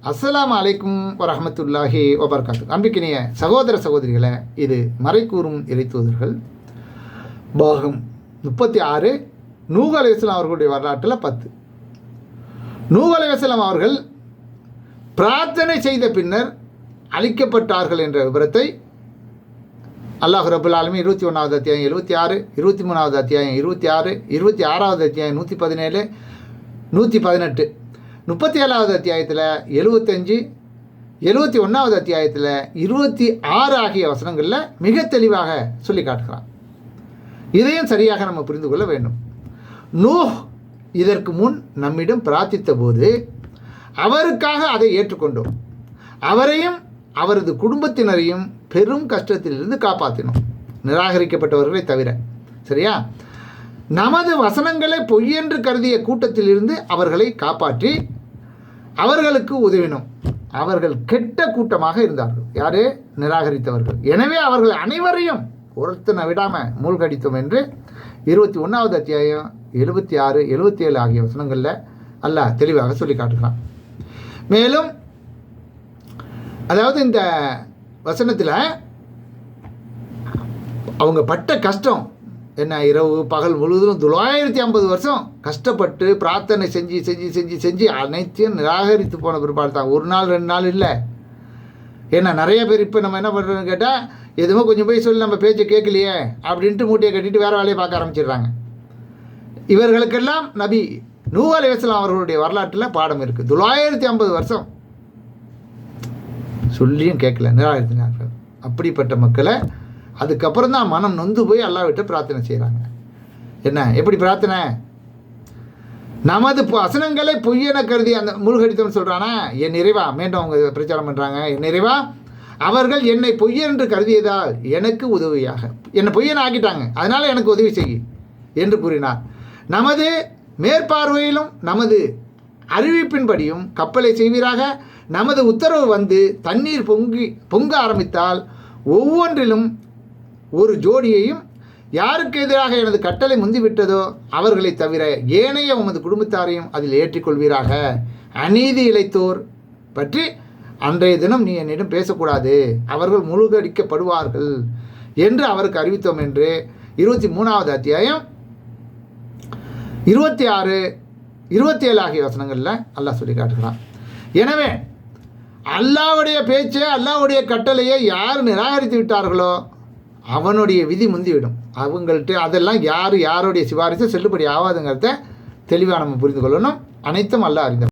அஸ்ஸலாமு அலைக்கும் வரஹ்மத்துல்லாஹி வபரகாத்து. அன்பிக்கினிய சகோதர சகோதரிகளை, இது மறைக்கூறும் இறைத்தூதர்கள் பாகம் 36, நூஹ் அலைஹிஸ்ஸலாம் அவர்களுடைய வரலாற்றில் 10. நூஹ் அலைஹிஸ்ஸலாம் அவர்கள் பிரார்த்தனை செய்த பின்னர் அழிக்கப்பட்டார்கள் என்ற விவரத்தை அல்லாஹ் ரப்புல் ஆலமீன் 21வது அத்தியாயம் 76, 23வது அத்தியாயம் 26, 26வது அத்தியாயம் 117, 118, 37வது அத்தியாயத்தில் 75, 71வது அத்தியாயத்தில் 26 ஆகிய வசனங்களில் மிக தெளிவாக சொல்லி காட்டுகிறான். இதையும் சரியாக நம்ம புரிந்து கொள்ள வேண்டும். நூஹ் இதற்கு முன் நம்மிடம் பிரார்த்தித்த போது அவருக்காக அதை ஏற்றுக்கொண்டோம். அவரையும் அவரது குடும்பத்தினரையும் பெரும் கஷ்டத்திலிருந்து காப்பாற்றினோம், நிராகரிக்கப்பட்டவர்களை தவிர. சரியா? நமது வசனங்களை பொய்யென்று கருதிய கூட்டத்திலிருந்து அவர்களை காப்பாற்றி அவர்களுக்கு உதவினோம். அவர்கள் கெட்ட கூட்டமாக இருந்தார்கள். யாரு? நிராகரித்தவர்கள். எனவே அவர்கள் அனைவரையும் ஒருத்தனை விடாமல் மூழ்கடித்தோம் என்று 21வது அத்தியாயம் 76, 77 ஆகிய வசனங்களில் அல்லாஹ் தெளிவாக சொல்லி காட்டுகிறான். மேலும் அதாவது இந்த வசனத்தில் அவங்க பட்ட கஷ்டம் என்ன, இரவு பகல் முழுவதும் 950 வருஷம் கஷ்டப்பட்டு பிரார்த்தனை செஞ்சு செஞ்சு செஞ்சு செஞ்சு அனைத்தையும் நிராகரித்து போன பிற்பாடு தான். ஒரு நாள் 2 நாள் இல்லை. ஏன்னா நிறைய பேர் இப்போ நம்ம என்ன பண்ணுறோன்னு கேட்டால், எதுவுமே கொஞ்சம் போய் சொல்லி நம்ம பேச்சை கேட்கலையே அப்படின்ட்டு மூட்டையை கட்டிட்டு வேறு வேலையை பார்க்க ஆரம்பிச்சிடுறாங்க. இவர்களுக்கெல்லாம் நபி நூஹ் அலைஹிஸ்ஸலாம் அவர்களுடைய வரலாற்றில் பாடம் இருக்குது. 950 வருஷம் சொல்லியும் கேட்கல, நிராகரித்தினார்கள். அப்படிப்பட்ட மக்களை அதுக்கப்புறம் தான் மனம் நொந்து போய் அல்லாஹ் விட்டு பிரார்த்தனை செய்கிறாங்க. என்ன, எப்படி பிரார்த்தனை? நமது வசனங்களை பொய்யென கருதி அந்த மூழ்கடித்தோம்னு சொல்கிறானா, என் நிறைவா, மீண்டும் அவங்க பிரச்சாரம் பண்ணுறாங்க, என் நிறைவா அவர்கள் என்னை பொய்யென்று கருதியதால் எனக்கு உதவியாக, என்னை பொய்யன் ஆக்கிட்டாங்க, அதனால் எனக்கு உதவி செய்ய என்று கூறினார். நமது மேற்பார்வையிலும் நமது அறிவிப்பின்படியும் கப்பலை செய்வீராக. நமது உத்தரவு வந்து தண்ணீர் பொங்க ஆரம்பித்தால் ஒவ்வொன்றிலும் ஒரு ஜோடியையும், யாருக்கு எதிராக எனது கட்டளை முந்திவிட்டதோ அவர்களை தவிர ஏனைய உமது குடும்பத்தாரையும் அதில் ஏற்றிக்கொள்வீராக. அநீதி இழைத்தோர் பற்றி அன்றைய தினம் நீ என்னிடம் பேசக்கூடாது, அவர்கள் மூழ்கடிக்கப்படுவார்கள் என்று அவருக்கு அறிவித்தோம் என்று 23வது அத்தியாயம் 26, 27 ஆகிய வசனங்களில் அல்லாஹ் சொல்லி காட்டுகிறான். எனவே அல்லாஹ்வுடைய பேச்சை, அல்லாஹ்வுடைய கட்டளையை யார் நிராகரித்து விட்டார்களோ அவனுடைய விதி முந்திவிடும். அவங்கள்ட்ட அதெல்லாம் யாருடைய சிபாரிசும் செல்லுபடி ஆகாதுங்கிறத தெளிவாக நம்ம புரிந்து கொள்ளணும். அனைத்தும் அல்லாஹ் அறிந்தவர்.